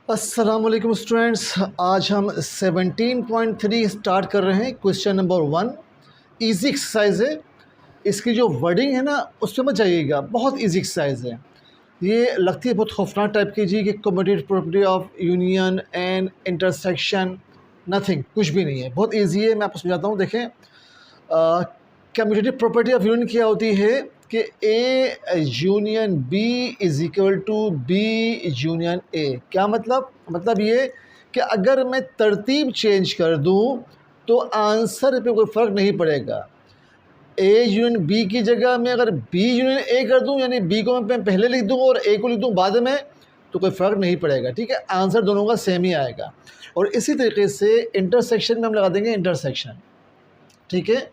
अस्सलामुअलैकुम स्टूडेंट्स, आज हम 17.3 स्टार्ट कर रहे हैं। क्वेश्चन नंबर 1 इजी एक्सरसाइज है। इसकी जो वर्डिंग है ना उस पर मत जाइएगा, बहुत इजी एक्सरसाइज है। ये लगती है बहुत खौफनाक टाइप की जी कि commutative property of union and intersection, nothing, कुछ भी नहीं है, बहुत ईजी है। मैं आपको समझाता हूँ। देखें, कम्यूटेटिव प्रॉपर्टी ऑफ यूनियन क्या होती है कि A union B is equal to B union A. क्या मतलब ये कि अगर मैं तरतीब चेंज कर दूं तो आंसर पे कोई फ़र्क नहीं पड़ेगा। ए यूनियन बी की जगह में अगर बी यूनियन ए कर दूं, यानी बी को मैं पहले लिख दूं और ए को लिख दूं बाद में, तो कोई फ़र्क नहीं पड़ेगा। ठीक है, आंसर दोनों का सेम ही आएगा। और इसी तरीके से इंटरसेक्शन में हम लगा देंगे इंटरसेक्शन। ठीक है,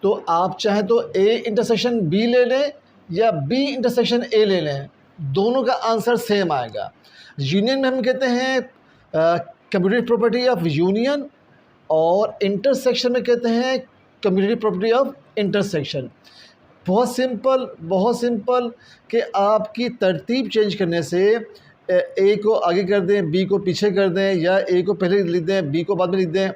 तो आप चाहें तो ए इंटरसेक्शन बी ले लें या बी इंटरसेक्शन ए ले लें, दोनों का आंसर सेम आएगा। यूनियन में हम कहते हैं कम्यूटेटिव प्रॉपर्टी ऑफ यूनियन, और इंटरसेक्शन में कहते हैं कम्यूटेटिव प्रॉपर्टी ऑफ इंटरसेक्शन। बहुत सिंपल कि आपकी तरतीब चेंज करने से ए को आगे कर दें, बी को पीछे कर दें, या ए को पहले लिख दें, बी को बाद में लिख दें,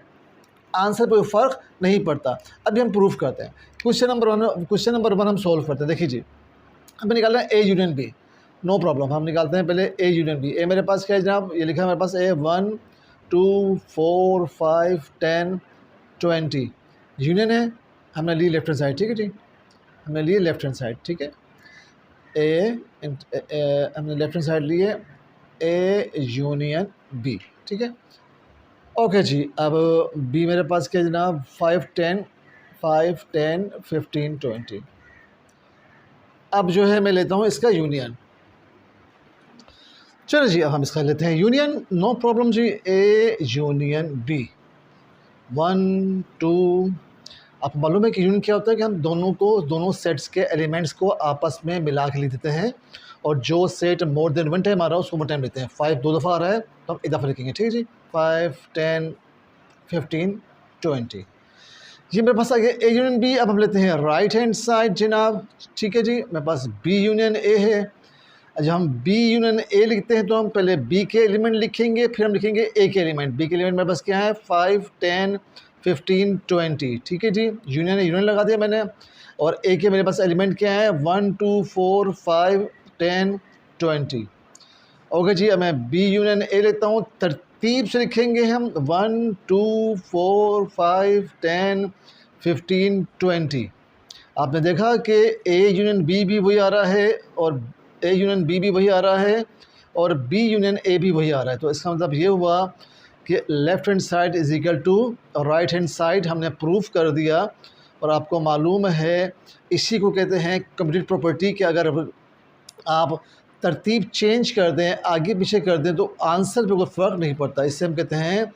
आंसर पर फ़र्क नहीं पड़ता। अभी हम प्रूफ करते हैं। क्वेश्चन नंबर वन हम सोल्व करते हैं। देखिए जी, हमें निकालना है A union B. No problem, हम निकालते हैं पहले ए यूनियन बी। ए मेरे पास क्या है जनाब, ये लिखा है मेरे पास ए 1 2 4 5 10 20 यूनियन है। हमने ली लेफ्ट हैंड साइड। ठीक है जी, हमने लिए लेफ्ट हैंड साइड। ठीक है, हमने लेफ्ट हैंड साइड लिए ए यूनियन बी। ठीक है, ओके जी। अब बी मेरे पास क्या जनाब, 5 10 15 20। अब जो है मैं लेता हूँ इसका यूनियन। चलो जी, अब हम इसका लेते हैं यूनियन। नो प्रॉब्लम जी। A union B 1 2। आपको मालूम है कि यूनियन क्या होता है कि हम दोनों सेट्स के एलिमेंट्स को आपस में मिला के लिख देते हैं, और जो set more than one time आ रहा है उसको वन टाइम लेते हैं। 5 दो दफ़ा आ रहा है तो हम एक दफ़ा लिखेंगे। ठीक है जी, 5 10 15 20। ये मेरे पास आ गया ए यूनियन बी। अब हम लेते हैं राइट हैंड साइड जनाब। ठीक है जी, मेरे पास बी यूनियन ए है। जब हम बी यूनियन ए लिखते हैं तो हम पहले बी के एलिमेंट लिखेंगे, फिर हम लिखेंगे ए के एलिमेंट। बी के एलिमेंट मेरे पास क्या है, 5 10 15 20। ठीक है जी, यूनियन लगा दिया मैंने। और ए के मेरे पास एलिमेंट क्या है, 1 2 4 5 10 20। ओके जी, अब मैं बी यूनियन ए लेता हूँ। तरतीब से लिखेंगे हम 1 2 4 5 10 15 20। आपने देखा कि ए यूनियन बी भी वही आ रहा है, और ए यूनियन बी भी वही आ रहा है, और बी यूनियन ए भी वही आ रहा है। तो इसका मतलब ये हुआ कि left hand side is equal to right hand side. हमने प्रूफ कर दिया। और आपको मालूम है इसी को कहते हैं कम्यूटेटिव प्रॉपर्टी, कि अगर आप तरतीब चेंज कर दें, आगे पीछे कर दें, तो आंसर पे कोई फ़र्क नहीं पड़ता। इससे हम कहते हैं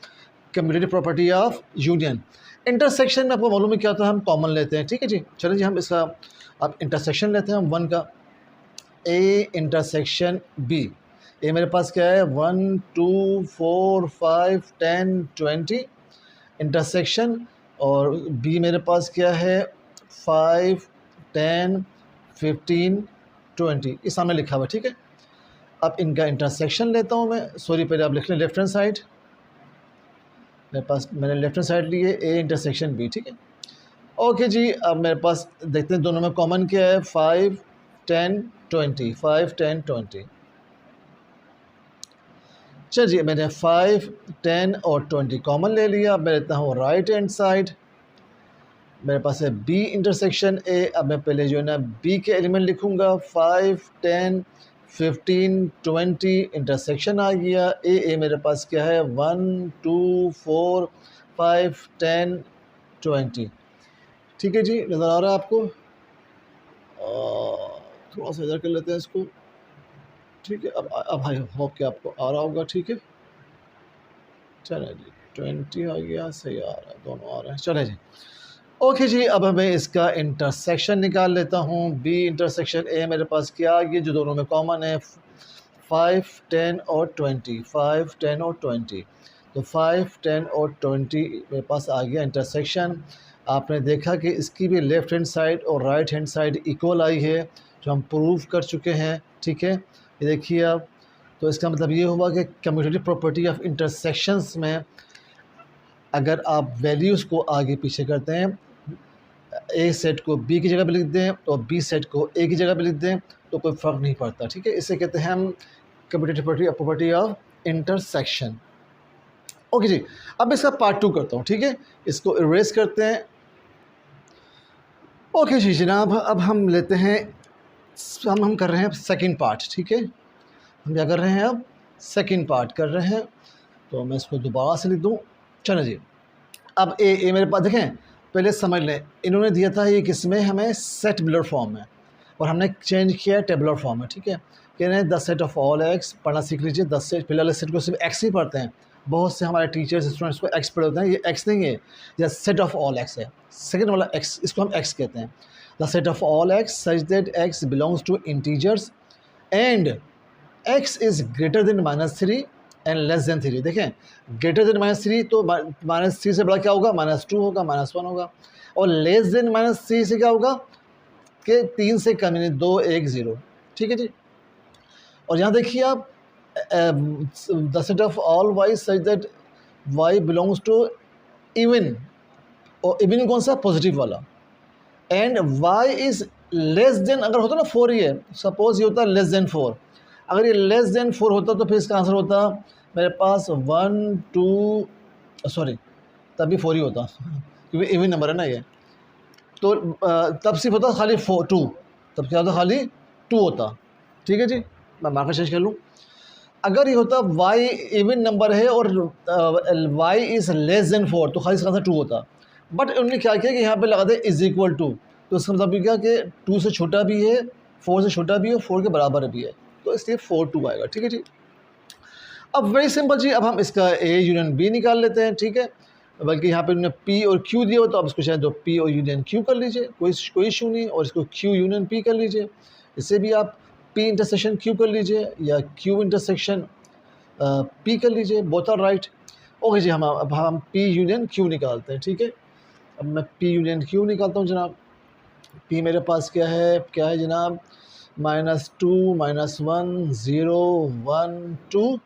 commutative property of union. Intersection में आपको मालूम है क्या होता है, हम कॉमन लेते हैं। ठीक है जी, चलिए जी हम इसका अब इंटरसेक्शन लेते हैं हम 1 का। ए इंटरसेक्शन बी। ए मेरे पास क्या है, 1 2 4 5 10 20 इंटरसेक्शन। और बी मेरे पास क्या है, 5 10 15 20। इस सामने लिखा हुआ। ठीक है, अब इनका इंटरसेक्शन लेता हूँ मैं। सॉरी, पहले आप लिख लें लेफ्ट हैंड साइड। मेरे पास मैंने लेफ्ट हैंड साइड लिए ए इंटरसेक्शन बी। ठीक है, ओके जी। अब मेरे पास देखते हैं दोनों में कॉमन क्या है, 5 10 20 5 10 20। चलिए, मैंने 5 10 और 20 कॉमन ले लिया। अब मैं लेता हूँ राइट हैंड साइड। मेरे पास है बी इंटरसेक्शन ए। अब मैं पहले जो है ना बी के एलिमेंट लिखूँगा, 5 10 15 20 इंटरसेक्शन आ गया। ए मेरे पास क्या है, 1 2 4 5 10 20। ठीक है जी, नज़र आ रहा है आपको? थोड़ा सा इधर कर लेते हैं इसको। ठीक है, अब आई होप कि आपको आ रहा होगा। ठीक है, चले जी, 20 आ गया, सही आ रहा है, दोनों आ रहे हैं। चले जी, ओके जी। अब मैं इसका इंटरसेक्शन निकाल लेता हूँ। बी इंटरसेक्शन ए मेरे पास क्या आ गया, जो दोनों में कॉमन है, 5 10 और 20 5 10 और 20। तो 5 10 और 20 मेरे पास आ गया इंटरसेक्शन। आपने देखा कि इसकी भी लेफ़्ट हैंड साइड और राइट हैंड साइड इक्वल आई है, जो हम प्रूव कर चुके हैं। ठीक है, ये देखिए आप, तो इसका मतलब ये हुआ कि कम्यूटेटिव प्रॉपर्टी ऑफ इंटरसेक्शंस में अगर आप वैल्यूज़ को आगे पीछे करते हैं, ए सेट को बी की जगह पे लिख दें और बी सेट को ए की जगह पे लिख दें तो कोई फ़र्क नहीं पड़ता, ठीक है। इसे कहते हैं हम commutative property of intersection. Okay जी, अब इसका पार्ट 2 करता हूँ, ठीक है। इसको इरेज करते हैं। ओके जी जनाब, अब हम लेते हैं, हम कर रहे हैं सेकंड पार्ट, ठीक है। हम क्या कर रहे हैं, अब सेकंड पार्ट कर रहे हैं। तो मैं इसको दोबारा से लिख दूँ, चलो जी। अब ए मेरे पास देखें, पहले समझ लें, इन्होंने दिया था ये किसमें, हमें सेट बुलर फॉर्म में, और हमने चेंज किया टेबुलर फॉर्म में, ठीक है। कह रहे हैं the set of all x, पढ़ना सीख लीजिए। 10 सेट, पहले वाले सेट को सिर्फ एक्स ही पढ़ते हैं, बहुत से हमारे टीचर्स स्टूडेंट्स को एक्स पढ़े होते हैं, ये एक्स नहीं है, यह सेट ऑफ ऑल एक्स है। सेकंड वाला एक्स, इसको हम एक्स कहते हैं। The set of all X such that X belongs to integers and X is greater than -3 and less than 3। देखें, ग्रेटर देन -3 तो -3 से बड़ा क्या होगा, -2 होगा, -1 होगा, और लेस देन -3 से क्या होगा कि 3 से कम, यानी 2 1 0, ठीक है जी। और यहाँ देखिए आप, the set of all Y such that Y belongs to even, और इवन कौन सा, पॉजिटिव वाला, and Y is less than, अगर होता ना 4 ही है, सपोज ये होता लेस देन 4, अगर ये लेस देन 4 होता तो फिर इसका आंसर होता मेरे पास 1 2, सॉरी तभी 4 ही होता क्योंकि इवन नंबर है ना ये, तो तब सिर्फ होता खाली 4 2, तब क्या होता, खाली 2 होता, ठीक है जी। मैं मार्कर चेंज कर लूँ, अगर ये होता y इवन नंबर है और y इज़ लेस देन 4 तो खाली इसका आंसर 2 होता, बट उन्होंने क्या किया कि यहाँ पे लगा दे इज इक्वल टू, तो इसका मतलब क्या कि 2 से छोटा भी है, 4 से छोटा भी है, 4 के बराबर भी है, तो इसलिए 4 2 आएगा, ठीक है जी। अब वेरी सिंपल जी, अब हम इसका ए यूनियन बी निकाल लेते हैं, ठीक है। बल्कि यहाँ पे उन्होंने पी और क्यू दिया हो तो आप इसको चाहे तो पी और यूनियन क्यू कर लीजिए, कोई इशू नहीं, और इसको क्यू यूनियन पी कर लीजिए। इससे भी आप पी इंटरसेक्शन क्यू कर लीजिए या क्यू इंटरसेक्शन पी कर लीजिए, बोथ आर राइट। ओके जी, अब हम पी यूनियन क्यू निकालते हैं, ठीक है। अब मैं पी यूनियन क्यू निकालता हूँ जनाब। पी मेरे पास क्या है जनाब, -2 -1 0 1 2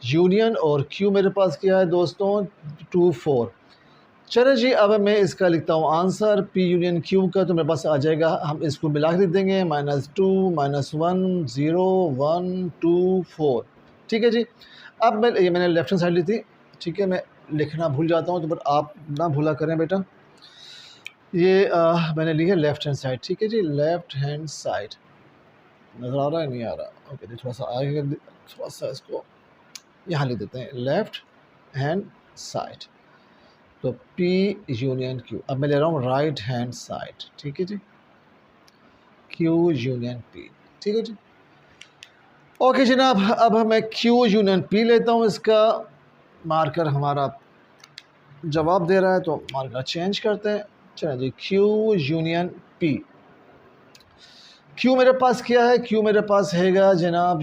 यूनियन, और क्यू मेरे पास क्या है दोस्तों, 2 4। चलो जी, अब मैं इसका लिखता हूँ आंसर पी यूनियन क्यू का, तो मेरे पास आ जाएगा, हम इसको मिला के लिख देंगे -2 -1 0 1 2 4, ठीक है जी। अब ये मैंने लेफ्ट हैंड साइड ली थी, ठीक है, मैं लिखना भूल जाता हूँ तो बट आप ना भूला करें बेटा। ये मैंने ली है लेफ्ट हैंड साइड, ठीक है जी, लेफ्ट हैंड साइड नज़र आ रहा है, नहीं आ रहा, ओके जी, थोड़ा सा आगे, थोड़ा सा इसको यहाँ लिख देते हैं, लेफ्ट हैंड साइड। तो P यूनियन Q, अब मैं ले रहा हूँ राइट हैंड साइड, ठीक है जी, Q यूनियन P, ठीक है जी। ओके जनाब, अब मैं Q यूनियन P लेता हूँ, इसका मार्कर हमारा जवाब दे रहा है तो मार्कर चेंज करते हैं। चलो जी, Q यूनियन P। Q मेरे पास क्या है, Q मेरे पास हैगा जनाब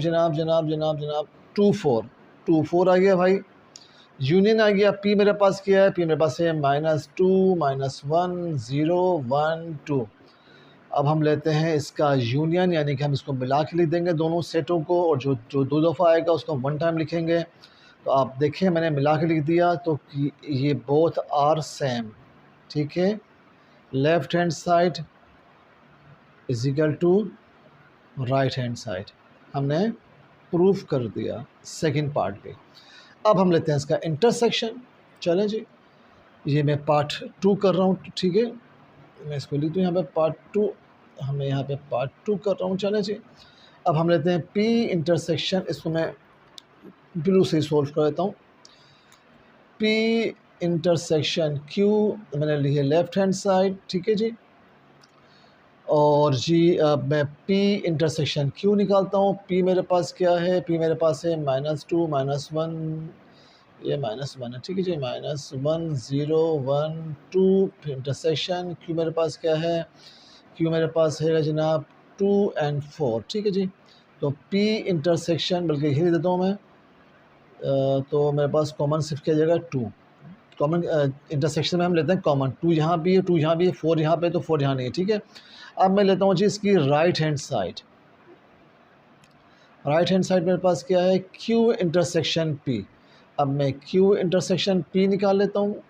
2 4 आ गया भाई, यूनियन आ गया। P मेरे पास क्या है, P मेरे पास है -2 -1 0 1 2। अब हम लेते हैं इसका यूनियन, यानी कि हम इसको मिला के लिख देंगे दोनों सेटों को, और जो जो 2 दफ़ा आएगा उसको 1 टाइम लिखेंगे। तो आप देखें मैंने मिला के लिख दिया, तो ये बोथ आर सेम, ठीक है। Left hand side is equal to right hand side, हमने प्रूफ कर दिया सेकंड पार्ट पे। अब हम लेते हैं इसका इंटरसेक्शन। चलें जी, ये मैं पार्ट 2 कर रहा हूँ, ठीक है, मैं इसको लिख दूँ यहाँ पे पार्ट 2, हमें यहाँ पे पार्ट 2 कर रहा हूँ। चलें जी, अब हम लेते हैं P इंटरसेक्शन, इसको मैं ब्लू से सॉल्व कर देता हूँ। P इंटरसेक्शन Q मैंने ली है लेफ्ट हैंड साइड, ठीक है जी, और जी अब मैं P इंटरसेक्शन Q निकालता हूँ। P मेरे पास क्या है, P मेरे पास है -2 -1, ये -1 है, ठीक है जी, -1 0 1 2 इंटरसेक्शन Q मेरे पास क्या है, Q मेरे पास है जनाब 2 और 4, ठीक है जी। तो P इंटरसेक्शन, बल्कि यही देता हूँ मैं, तो मेरे पास कॉमन सिर्फ क्या जाएगा 2, कॉमन इंटरसेक्शन में हम लेते हैं कॉमन, 2 यहाँ भी है, 2 यहाँ भी है, 4 यहाँ पे, तो 4 यहाँ नहीं है, ठीक है। अब मैं लेता हूँ जी इसकी right hand side, right hand side मेरे पास क्या है, क्यू इंटरसेक्शन पी। अब मैं क्यू इंटरसेक्शन पी निकाल लेता हूँ।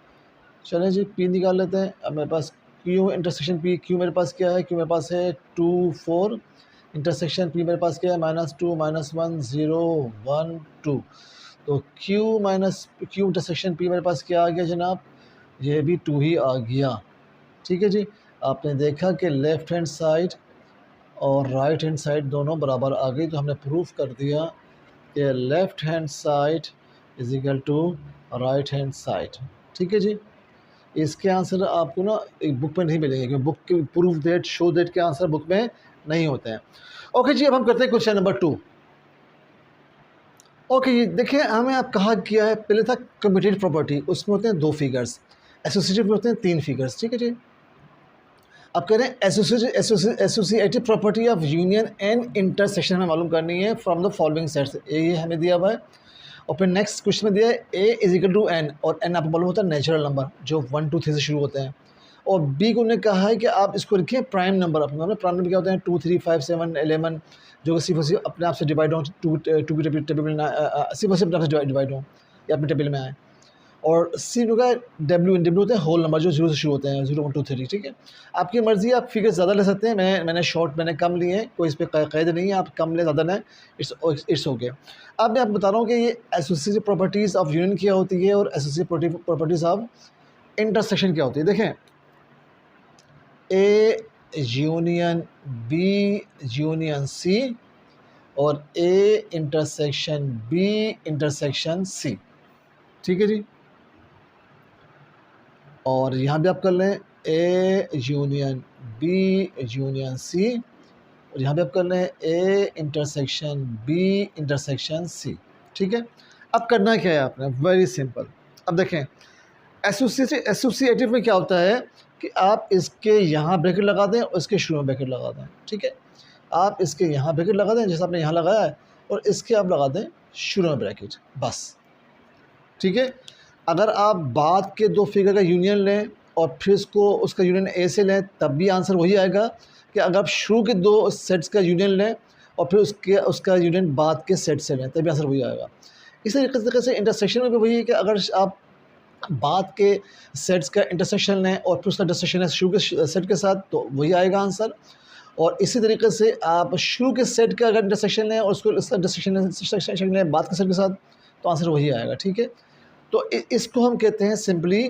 चलें जी, पी निकाल लेते हैं। अब मेरे पास क्यू इंटरसेक्शन पी, क्यू मेरे पास क्या है, क्यू मेरे पास है 2 4, इंटरसेक्शन पी मेरे पास क्या है -2 -1 0 1 2। तो क्यू इंटरसेक्शन पी मेरे पास क्या आ गया जनाब, ये भी 2 ही आ गया। ठीक है जी, आपने देखा कि लेफ़्ट हैंड साइड और राइट हैंड साइड दोनों बराबर आ गई, तो हमने प्रूफ कर दिया कि left hand side is equal to right hand side. ठीक है जी, इसके आंसर आपको ना एक बुक में नहीं मिलेंगे, क्योंकि बुक के प्रूफ दैट शो दैट के आंसर बुक में नहीं होते हैं। ओके जी, अब हम करते हैं क्वेश्चन नंबर 2। ओके जी, देखिए हमें आप कहा गया है, पहले था कम्यूटेटिव प्रॉपर्टी, उसमें होते हैं 2 फिगर्स, एसोसिएटिव में होते हैं 3 फिगर्स। ठीक है जी, अब कह रहे हैं associative property of union and intersection हमें मालूम करनी है फ्रॉम द फॉलोइंग सेट्स। ये हमें दिया हुआ है, और फिर नेक्स्ट क्वेश्चन में दिया है ए इज इक्वल टू एन, और एन आपको मालूम होता है नेचुरल नंबर जो 1 2 3 से शुरू होते हैं। और बी को उन्होंने कहा है कि आप इसको लिखिए प्राइम नंबर। अपने प्राइम नंबर क्या होते हैं, 2 3 5 7 11, जो कि सिर्फ और सिर्फ अपने आप से डिवाइड हो, टू टू की टेबल में सिर्फ और सिर्फ अपने आप से डिवाइड हो या अपने टेबल में आए। और सी होगा डब्ल्यू होते हैं होल नंबर जो 0 से शुरू होते हैं, 0 1 2 3। ठीक है, आपकी मर्ज़ी, आप फिगर ज़्यादा ले सकते हैं, मैंने कम लिए हैं, कोई इस पर कैद नहीं है, आप कम ले ज़्यादा लें, इट्स ओके। अब मैं आपको बता रहा हूँ कि ये एसोसिएटिव प्रॉपर्टीज़ ऑफ यूनियन क्या होती है और एसोसिएटिव प्रॉपर्टीज़ ऑफ इंटरसेक्शन क्या होती है। देखें, A union B union C और A intersection B intersection C. ठीक है जी, और यहाँ भी आप कर लें A union B union C, और यहाँ भी आप कर लें A intersection B intersection C. ठीक है, अब करना क्या है आपने, वेरी सिंपल। अब देखें, एसोसिएटिव में क्या होता है कि आप इसके यहाँ ब्रैकेट लगा दें और इसके शुरू में ब्रैकेट लगा दें। ठीक है, आप इसके यहाँ ब्रैकेट लगा दें जैसे आपने यहाँ लगाया है, और इसके आप लगा दें शुरू में ब्रैकेट, बस। ठीक है, अगर आप बाद के 2 फिगर का यूनियन लें और फिर उसका यूनियन ए से लें, तब भी आंसर वही आएगा कि अगर आप शुरू के 2 सेट्स का यूनियन लें और फिर उसका यूनियन बाद के सेट से लें, तभी आंसर वही आएगा। इसी तरीके से इंटरसेक्शन में भी वही है कि अगर आप बाद के सेट्स का इंटरसेक्शन लें और फिर उसका इंटरसेक्शन है शुरू के सेट के साथ, तो वही आएगा आंसर। और इसी तरीके से आप शुरू के सेट का अगर इंटरसेक्शन लें और उसका इंटरसेक्शन लें बाद के सेट के साथ, तो आंसर वही आएगा। ठीक है, तो इसको हम कहते हैं simply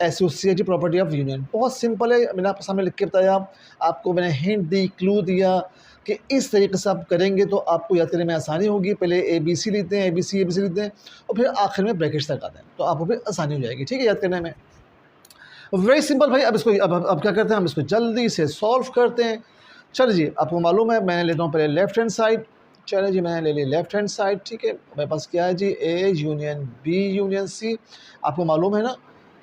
associative property of union. बहुत सिंपल है, मैंने आपके सामने लिख के बताया, आपको मैंने हिंट दी, क्लू दिया कि इस तरीके से आप करेंगे तो आपको याद करने में आसानी होगी। पहले ए बी सी लेते हैं, ए बी सी लेते हैं, और फिर आखिर में ब्रैकेट्स लगाते हैं, तो आपको फिर आसानी हो जाएगी। ठीक है, याद करने में वेरी सिंपल भाई। अब क्या करते हैं, हम इसको जल्दी से सॉल्व करते हैं। चलिए जी, आपको मालूम है, मैंने लेता हूँ पहले लेफ्ट हैंड साइड। चलिए जी, मैंने ले ली लेफ्ट हैंड साइड। ठीक है, मेरे पास क्या है जी, A union B union C. आपको मालूम है ना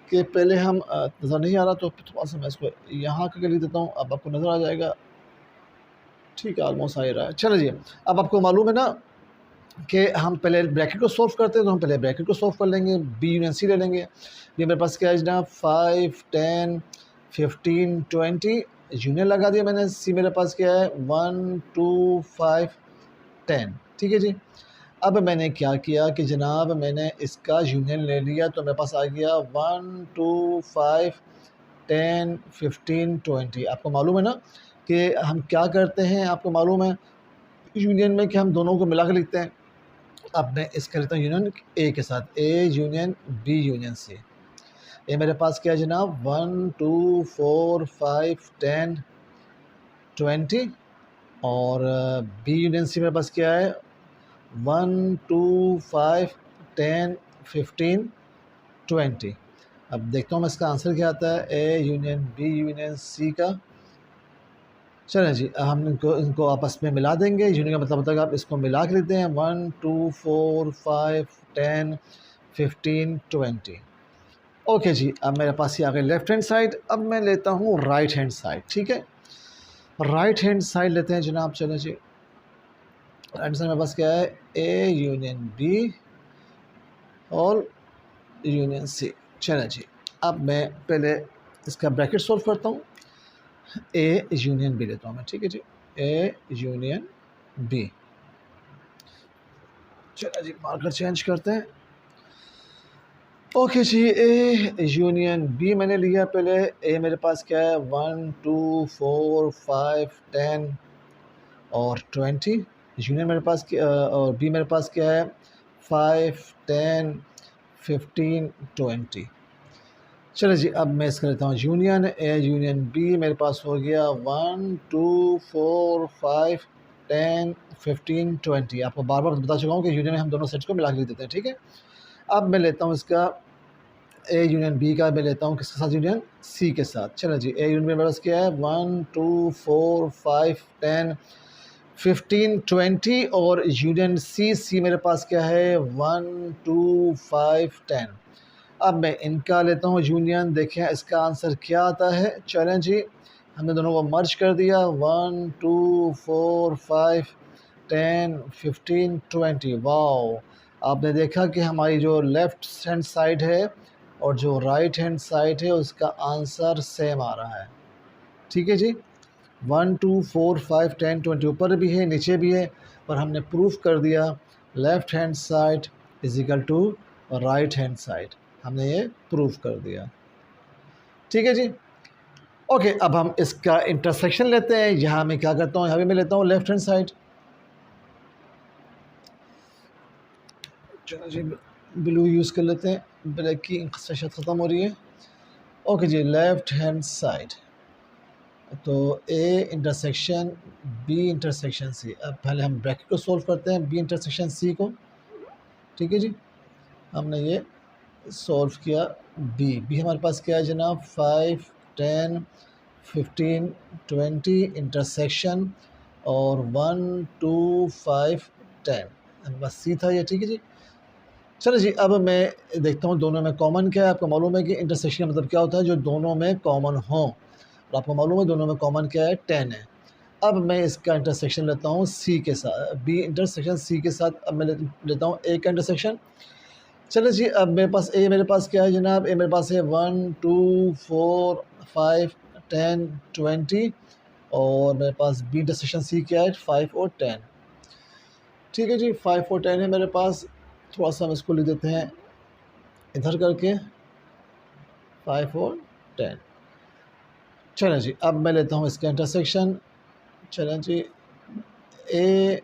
कि पहले हम नज़र नहीं आ रहा, तो थोड़ा सा मैं इसको यहाँ करके लिख देता हूँ, अब आपको नज़र आ जाएगा। ठीक है, ऑलमोस्ट आ ही रहा है। चलिए जी, अब आपको मालूम है ना कि हम पहले ब्रैकेट को सॉल्व करते हैं, तो हम पहले ब्रैकेट को सॉल्व कर लेंगे, बी यूनियन सी ले लेंगे। ये मेरे पास क्या है जनाब, 5 10 15 20 यूनियन लगा दिया मैंने। सी मेरे पास क्या है, 1 2 5 10। ठीक है जी, अब मैंने क्या किया कि जनाब मैंने इसका यूनियन ले लिया, तो मेरे पास आ गया 1 2 5 10 15 20। आपको मालूम है ना कि हम क्या करते हैं, आपको मालूम है यूनियन में कि हम दोनों को मिला कर लिखते हैं। अब मैं इसका लेता हूँ यूनियन ए के साथ, A union B union C. ये मेरे पास क्या है जनाब, 1 2 4 5 10 20, और बी यूनियन सी मेरे पास क्या है, 1 2 5 10 15 20। अब देखता हूँ मैं इसका आंसर क्या आता है, A union B union C का। चलें जी, हम इनको आपस में मिला देंगे। यूनियन का मतलब होता है कि आप इसको मिला के लेते हैं, 1 2 4 5 10 15 20। ओके जी, अब मेरे पास ये आ गई लेफ्ट हैंड साइड। अब मैं लेता हूँ राइट हैंड साइड। ठीक है, राइट हैंड साइड लेते हैं जनाब। चलें जी, राइट हैंड साइड मेरे पास क्या है, ए यूनियन बी और यूनियन सी। चलें जी, अब मैं पहले इसका ब्रैकेट सॉल्व करता हूँ, ए यूनियन बी लेता हूँ मैं। ठीक है जी, ए यूनियन बी। चलो जी मार्कर चेंज करते हैं। ओके जी, ए यूनियन बी मैंने लिया पहले। ए मेरे पास क्या है, 1 2 4 5 10 और 20। यूनियन मेरे पास और बी मेरे पास क्या है, 5 10 15 20। चलो जी अब मैं इसका लेता हूँ यूनियन। ए यूनियन बी मेरे पास हो गया 1 2 4 5 10 15 20। आपको बार बार बता चुका हूँ कि यूनियन में हम दोनों सेट्स को मिला के लिख देते हैं, ठीक है। अब मैं लेता हूँ इसका ए यूनियन बी का, मैं लेता हूँ किसके साथ, यूनियन सी के साथ। चलो जी, ए यूनियन मेरे पास क्या है, 1 2 4 5 10 15 20 और यूनियन सी मेरे पास क्या है, 1 2 5 10। अब मैं इनका लेता हूँ यूनियन, देखें इसका आंसर क्या आता है। चलें जी, हमने दोनों को मर्ज कर दिया, 1 2 4 5 10 15 20। वाओ, आपने देखा कि हमारी जो लेफ़्ट हैंड साइड है और जो राइट हैंड साइड है उसका आंसर सेम आ रहा है, ठीक है जी। 1 2 4 5 10 20 ऊपर भी है नीचे भी है, और हमने प्रूफ कर दिया left hand side is equal to right hand side, हमने ये प्रूफ कर दिया, ठीक है जी। ओके, अब हम इसका इंटरसेक्शन लेते हैं। यहाँ मैं क्या करता हूँ, यहाँ भी मैं लेता हूँ लेफ़्ट हैंड साइड। चलो जी ब्लू यूज़ कर लेते हैं, ब्लैक की इंटरसेक्शन ख़त्म हो रही है। ओके जी, लेफ़्ट हैंड साइड, तो A intersection B intersection C. अब पहले हम ब्रैकेट को सोल्व करते हैं, बी इंटरसेक्शन सी को, ठीक है जी। हमने ये सॉल्व किया। बी हमारे पास क्या है जनाब, 5 10 15 20 इंटरसेक्शन और 1 2 5 10, बस सी था ये, ठीक है जी। चलो जी अब मैं देखता हूँ दोनों में कॉमन क्या है। आपको मालूम है कि इंटरसेक्शन का मतलब क्या होता है, जो दोनों में कॉमन हो, और आपको मालूम है दोनों में कॉमन क्या है, 10 है। अब मैं इसका इंटरसेक्शन लेता हूँ सी के साथ, बी इंटरसेक्शन सी के साथ। अब मैं लेता हूँ ए का इंटरसेक्शन। चलो जी, अब मेरे पास क्या है जनाब, ए मेरे पास है 1 2 4 5 10 20 और मेरे पास बी इंटरसेक्शन सी क्या है, 5 और 10, ठीक है जी। 5 और 10 है मेरे पास। थोड़ा सा हम इसको लिख देते हैं इधर करके, 5 और 10। चलें जी, अब मैं लेता हूँ इसका इंटरसेक्शन। चलें जी, A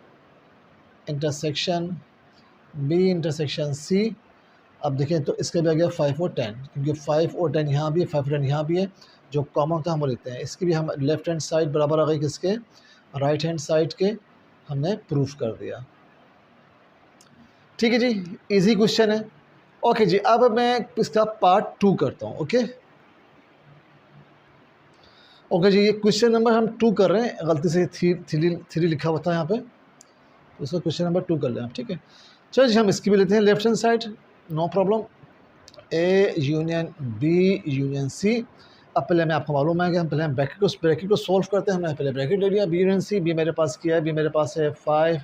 intersection B intersection C. अब देखें तो इसका भी आ गया 5 और 10, क्योंकि 5 और 10 यहाँ भी है, 5 और 10 यहाँ भी है। जो कॉमन होता है हम वो लेते हैं। इसकी भी हम लेफ़्ट हैंड साइड बराबर आ गई किसके, राइट हैंड साइड के, हमने प्रूफ कर दिया, ठीक है जी। इजी क्वेश्चन है। ओके जी, अब मैं इसका पार्ट 2 करता हूँ। ओके ओके जी, ये क्वेश्चन नंबर हम 2 कर रहे हैं, गलती से थ्री लिखा हुआ था यहाँ पे, तो इसका क्वेश्चन नंबर 2 कर लें आप, ठीक है। चलो जी, हम इसकी भी लेते हैं left hand side, no problem. A union B union C. अब पहले मैं, आपको मालूम है कि हम पहले ब्रैकेट को सोल्व करते हैं। हमने पहले ब्रैकेट ले लिया, बी यूनियन सी। बी मेरे पास क्या है, बी मेरे पास है 5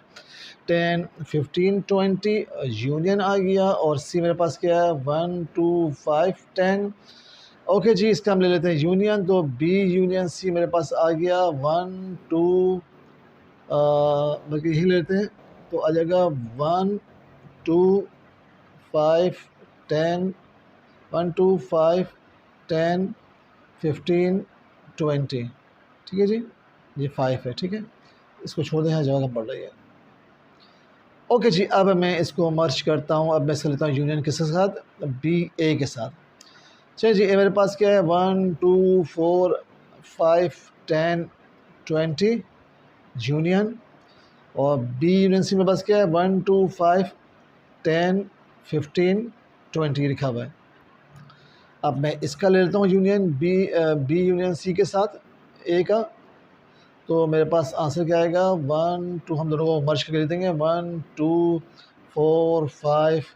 10 15 20 यूनियन आ गया, और सी मेरे पास क्या है, 1 2 5 10। ओके जी, इसका हम ले लेते हैं यूनियन, तो बी यूनियन सी मेरे पास आ गया 1 2 बल्कि यही लेते हैं, तो आ जाएगा 1 2 5 10 1 2 5 10 15 20, ठीक है जी। ये 5 है, ठीक है, इसको छोड़ दें, यहाँ जगह कम पड़ रही है। ओके जी, अब मैं इसको मर्ज करता हूँ। अब मैं इसका लेता हूँ यूनियन किसके साथ, बी ए के साथ। चलिए जी, ए मेरे पास क्या है, 1 2 4 5 10 20 यूनियन, और बी यूनियन सी मेरे पास क्या है, 1 2 5 10 15 20 लिखा हुआ है। अब मैं इसका ले लेता हूँ यूनियन बी यूनियन सी के साथ ए का, तो मेरे पास आंसर क्या आएगा, 1 2, हम दोनों को मर्ज करके दे देंगे, 1 2 4 5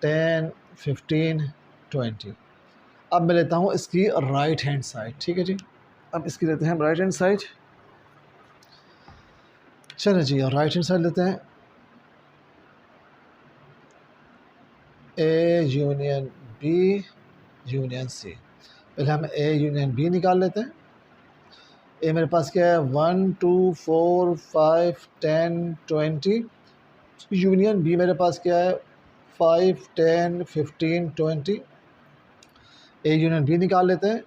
10 15 20। अब मैं लेता हूँ इसकी राइट हैंड साइड, ठीक है जी। अब इसकी लेते हैं राइट हैंड साइड। चलिए जी, और राइट हैंड साइड लेते हैं, A union B union C. पहले हम ए यूनियन बी निकाल लेते हैं। ए मेरे पास क्या है, 1 2 4 5 10 20 यूनियन बी मेरे पास क्या है 5, 10, 15, 20। ए यूनियन बी निकाल लेते हैं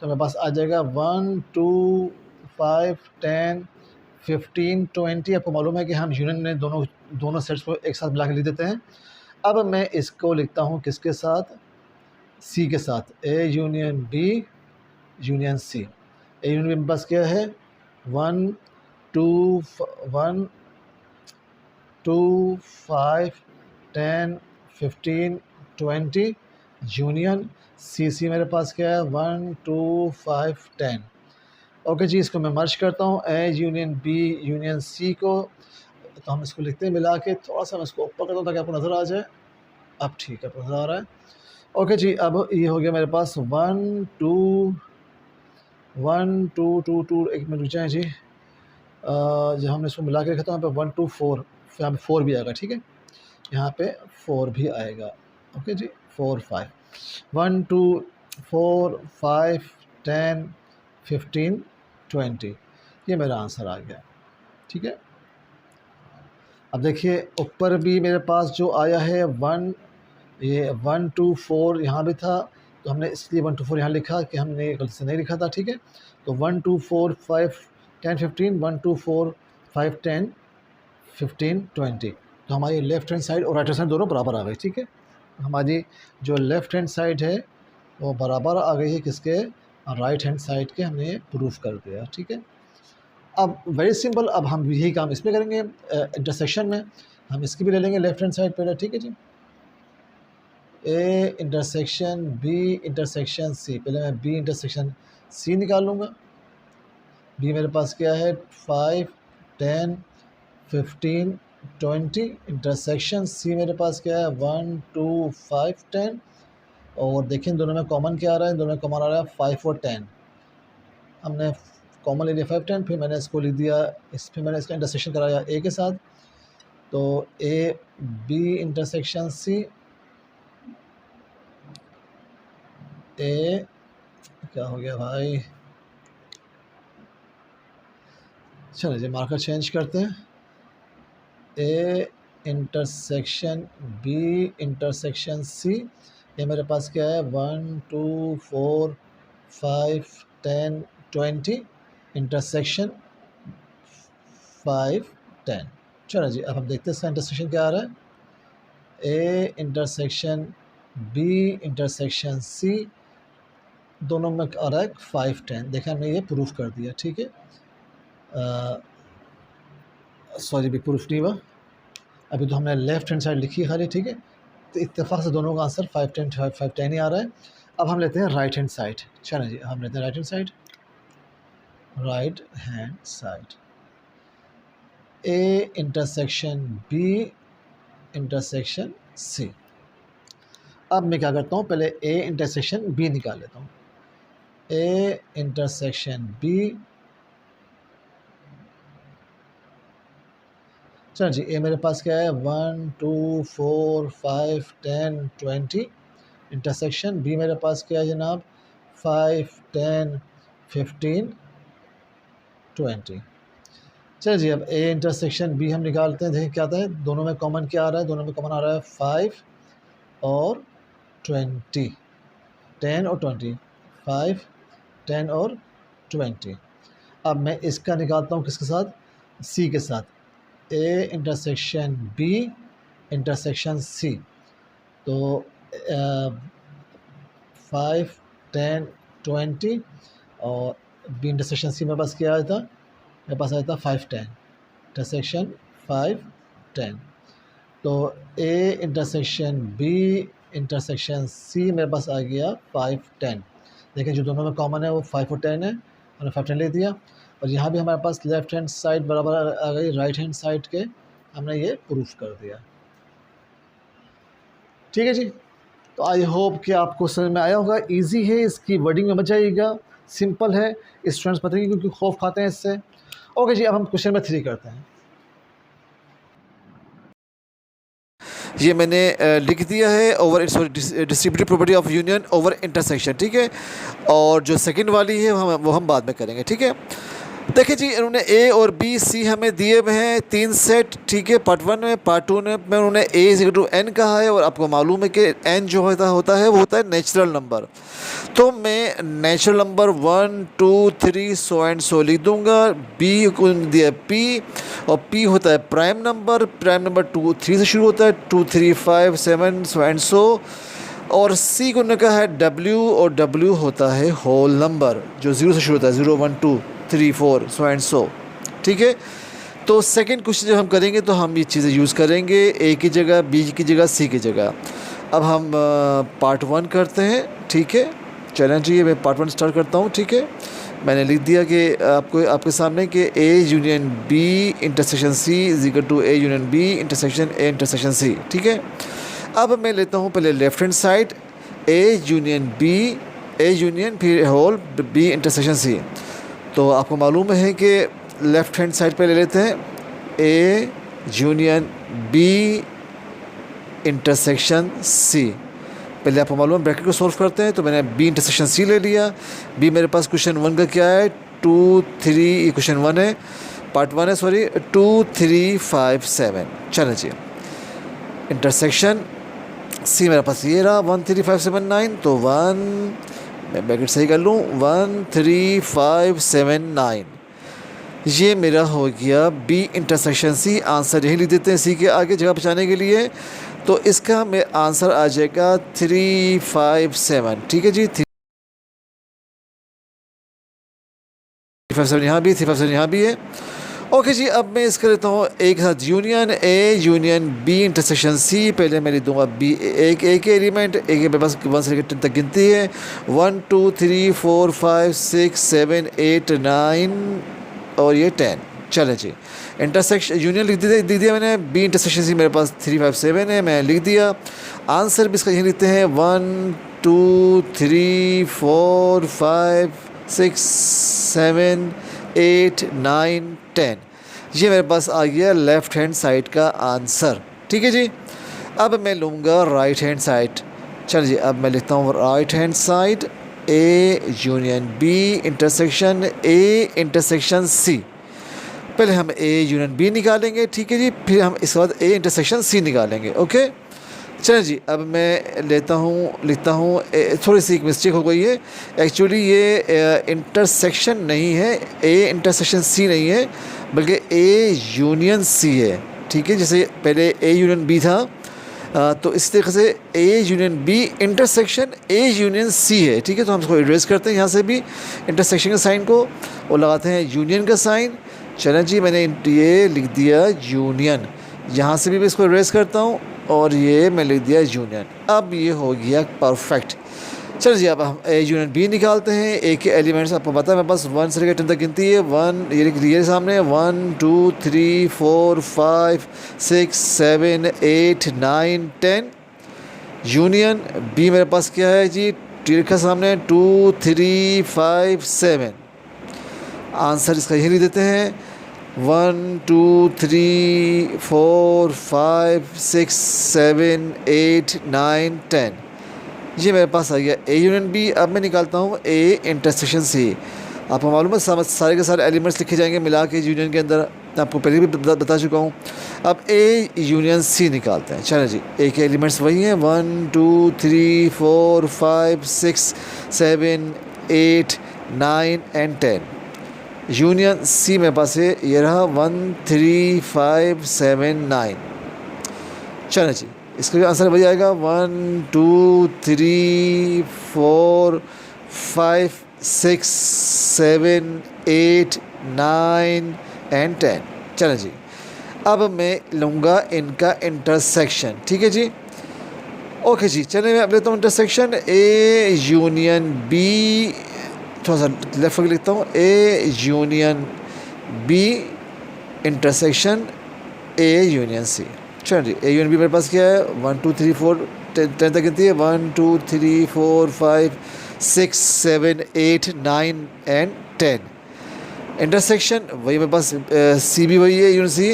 तो मेरे पास आ जाएगा 1, 2, 5, 10, 15, 20। आपको मालूम है कि हम यूनियन में दोनों सेट्स को एक साथ मिला के लिख देते हैं। अब मैं इसको लिखता हूँ किसके साथ, सी के साथ, A union B union C. A union B मेरे पास क्या है 1, 2, 1, 2, 5, 10, 15, 20 यूनियन सी मेरे पास क्या है 1, 2, 5, 10। ओके जी, इसको मैं मर्ज करता हूँ A union B union C को, तो हम इसको लिखते हैं मिला के। थोड़ा सा मैं इसको ऊपर करता हूँ ताकि आपको नज़र आ जाए। अब ठीक है, नज़र आ रहा है। ओके जी, अब ये हो गया मेरे पास 1, 2, 1, 2, 2, 2। एक मिनट रुक जाए जी, जब हमने इसको मिला के रखा तो यहाँ पे 1, 2, 4, फिर यहाँ पे 4 भी आएगा, ठीक है, यहाँ पे 4 भी आएगा। ओके जी, 4, 5, 1, 2, 4, 5, 10, 15, 20। ये मेरा आंसर आ गया, ठीक है। अब देखिए ऊपर भी मेरे पास जो आया है 1, ये 1, 2, 4 यहाँ भी था, तो हमने इसलिए 1, 2, 4 यहाँ लिखा कि हमने गलती से नहीं लिखा था, ठीक है। तो 1, 2, 4, 5, 10, 15, 1, 2, 4, 5, 10, 15, 20। तो हमारी लेफ़्ट हैंड साइड और राइट हैंड साइड दोनों बराबर आ गई, ठीक है। हमारी जो लेफ़्ट हैंड साइड है वो बराबर आ गई है किसके, राइट हैंड साइड के। हमने ये प्रूफ कर दिया, ठीक है। अब वेरी सिंपल, अब हम यही काम इसमें करेंगे इंटरसेक्शन में। हम इसकी भी ले लेंगे लेफ़्ट हैंड साइड पहले, ठीक है जी। A intersection B intersection C, पहले मैं बी इंटरसेक्शन सी निकाल लूँगा। बी मेरे पास क्या है 5, 10, 15, 20। इंटरसेक्शन सी मेरे पास क्या है 1, 2, 5, 10। और देखें दोनों में कॉमन क्या आ रहा है, दोनों में कॉमन आ रहा है 5 और 10। हमने कॉमन ले लिया 5, 10, फिर मैंने इसको लिख दिया, फिर मैंने इसका इंटरसेक्शन कराया ए के साथ। तो ए बी इंटरसेक्शन सी, ए क्या हो गया भाई, चलिए जी मार्कर चेंज करते हैं। A intersection B intersection C, ये मेरे पास क्या है 1, 2, 4, 5, 10, 20। इंटरसेक्शन 5, 10। चलो जी, अब हम देखते हैं इसका इंटरसेक्शन क्या आ रहा है। A intersection B intersection C, दोनों में आ रहा है 5, 10। देखा, हमने ये प्रूफ कर दिया, ठीक है। सॉरी भी प्रूफ नहीं हुआ, अभी तो हमने लेफ़्ट हैंड साइड लिखी है खाली, ठीक है। तो इत्तेफाक से दोनों का आंसर 5, 10, 5, 10 ही आ रहा है। अब हम लेते हैं राइट हैंड साइड। चलें जी, हम लेते हैं right hand side. Right hand side, A intersection B intersection C. अब मैं क्या करता हूँ, पहले ए इंटरसेक्शन बी निकाल लेता हूँ। ए इंटरसेक्शन बी, चलो जी, ए मेरे पास क्या है 1, 2, 4, 5, 10, 20। इंटरसेक्शन बी मेरे पास क्या है जनाब 5, 10, 15, 20। चलिए जी, अब ए इंटरसेक्शन बी हम निकालते हैं। देखें क्या आता है, दोनों में कॉमन क्या आ रहा है, दोनों में कॉमन आ रहा है 5 और 20, 10 और 20, 5, 10 और 20। अब मैं इसका निकालता हूँ किसके साथ, सी के साथ। A intersection B intersection C, तो 5, 10, 20 और बी इंटरसेक्शन सी मेरे पास क्या आया था, मेरे पास आया था 5, 10। इंटरसेक्शन 5, 10। तो A intersection B intersection C मेरे पास आ गया 5, 10। देखिए जो दोनों में कॉमन है वो 5 और 10 है, हमने 5, 10 ले दिया। और यहाँ भी हमारे पास लेफ़्ट हैंड साइड बराबर आ गई राइट हैंड साइड के, हमने ये प्रूफ कर दिया, ठीक है जी। तो आई होप कि आपको समझ में आया होगा। इजी है, इसकी वर्डिंग में मत जाइएगा, सिंपल है, स्टूडेंट्स पता नहीं क्योंकि खौफ खाते हैं इससे। ओके जी, अब हम क्वेश्चन नंबर 3 करते हैं। ये मैंने लिख दिया है over it's distributive property of union over intersection, ठीक है। और जो सेकंड वाली है वो हम बाद में करेंगे, ठीक है। देखिए जी, इन्होंने ए और बी सी हमें दिए हुए हैं 3 सेट, ठीक है। पार्ट 1 में, पार्ट 2 में उन्होंने ए इज इक्वल टू एन कहा है, और आपको मालूम है कि एन जो होता है वो होता है नेचुरल नंबर। तो मैं नेचुरल नंबर 1 2 3 सो एंड सो लिख दूंगा। बी को दिया पी, और पी होता है प्राइम नंबर 2 3 से शुरू होता है, 2 3 5 7 सो एंड सो। और सी को उन्होंने कहा है डब्ल्यू, और डब्ल्यू होता है होल नंबर जो 0 से शुरू होता है, 0 1 2 3 4 सो एंड सो, ठीक है। तो सेकंड क्वेश्चन जब हम करेंगे तो हम ये चीज़ें यूज़ करेंगे, ए की जगह, बी की जगह, सी की जगह। अब हम पार्ट 1 करते हैं, ठीक है। चलें जी, मैं पार्ट 1 स्टार्ट करता हूँ, ठीक है। मैंने लिख दिया कि आपके सामने कि A union B intersection C is equal to A union B intersection A intersection C, ठीक है। अब मैं लेता हूँ पहले left hand side, A union B, A union फिर होल बी इंटरसेक्शन सी। तो आपको मालूम है कि लेफ़्ट हैंड साइड पे ले लेते हैं A union B intersection C. पहले आपको मालूम है ब्रैकेट को सॉल्व करते हैं, तो मैंने बी इंटरसेक्शन सी ले लिया। बी मेरे पास क्वेश्चन 1 का क्या है, 2 3, क्वेश्चन 1 है, पार्ट 1 है सॉरी, 2 3 5 7। चलें जी, इंटरसेक्शन सी मेरे पास ये रहा 1 3 5 7 9। तो 1, मैं ब्रैकेट सही कर लूँ, 1 3 5 7 9, ये मेरा हो गया बी इंटरसेक्शन सी। आंसर यही लिख देते हैं सी के आगे जगह बचाने के लिए। तो इसका में आंसर आ जाएगा 3 5 7, ठीक है जी। 3 5 7 यहाँ भी, 3 5 7 यहाँ भी है। ओके जी, अब मैं इसका लेता हूँ एक साथ union, A union B intersection C. पहले मैं लिख दूँगा बी, एक के एलिमेंट, एक के पास 1 से लेकर 10 तक गिनती है, 1 2 3 4 5 6 7 8 9 और ये 10। चले जी, इंटरसेक्शन यूनियन लिख दिया मैंने, बी इंटरसेक्शन सी मेरे पास 3 5 7 है, मैं लिख दिया। आंसर भी इसका यही लिखते हैं 1 2 3 4 5 6 7 8 9 10। ये मेरे पास आ गया लेफ़्ट हैंड साइड का आंसर, ठीक है जी। अब मैं लूँगा राइट हैंड साइड। चलिए जी, अब मैं लिखता हूँ right hand side, A union B intersection A intersection C. पहले हम ए यूनियन बी निकालेंगे, ठीक है जी, फिर हम इसके बाद ए इंटरसेक्शन सी निकालेंगे, ओके। चलिए जी, अब मैं लिखता हूँ थोड़ी सी एक मिस्टेक हो गई है। एक्चुअली ये इंटरसेक्शन नहीं है, ए इंटरसेक्शन सी नहीं है, बल्कि ए यूनियन सी है, ठीक है। जैसे पहले ए यूनियन बी था, तो इस तरीके से A union B intersection A union C है, ठीक है। तो हम इसको इरेज करते हैं यहाँ से भी इंटरसेक्शन के साइन को, और लगाते हैं यूनियन का साइन। चलें जी, मैंने ये लिख दिया यूनियन, यहाँ से भी मैं इसको इरेज करता हूँ, और ये मैं लिख दिया यूनियन। अब ये हो गया परफेक्ट। चलिए जी, अब हम ए यूनियन बी निकालते हैं। ए के एलिमेंट्स आपको पता है मेरे पास 1 से लेकर 10 तक गिनती है, 1 ये लिख दिए सामने, 1 2 3 4 5 6 7 8 9 10। यूनियन बी मेरे पास क्या है जी, टी लिखा सामने, 2 3 5 7। आंसर इसका यही लिख देते हैं 1 2 3 4 5 6 7 8 9 10। ये मेरे पास आ गया ए यूनियन बी। अब मैं निकालता हूँ ए इंटरसेक्शन सी। आपको मालूम है सारे के सारे एलिमेंट्स लिखे जाएंगे मिला के यूनियन के अंदर, आपको पहले भी बता चुका हूँ। अब ए यूनियन सी निकालते हैं। चलें जी, ए के एलिमेंट्स वही हैं, 1 2 3 4 5 6 7 8 9 एंड 10। यूनियन सी मेरे पास है, ये रहा 1 3 5 7 9। चलें जी, इसका भी आंसर वही आएगा 1 2 3 4 5 6 7 8 9 एंड 10। चलें जी, अब मैं लूँगा इनका इंटरसेक्शन, ठीक है जी। ओके जी, चलें मैं अब लेता हूँ इंटरसेक्शन ए यूनियन बी, थोड़ा सा लेफ्ट में लिखता हूँ, A union B intersection A union C. चलिए, ए यूनियन बी मेरे पास क्या है, 1 2 3 4 10 तक गिनती है, 1 2 3 4 5 6 7 8 9 एंड 10। इंटरसेक्शन वही मेरे पास, सी भी वही है, यूनियन सी,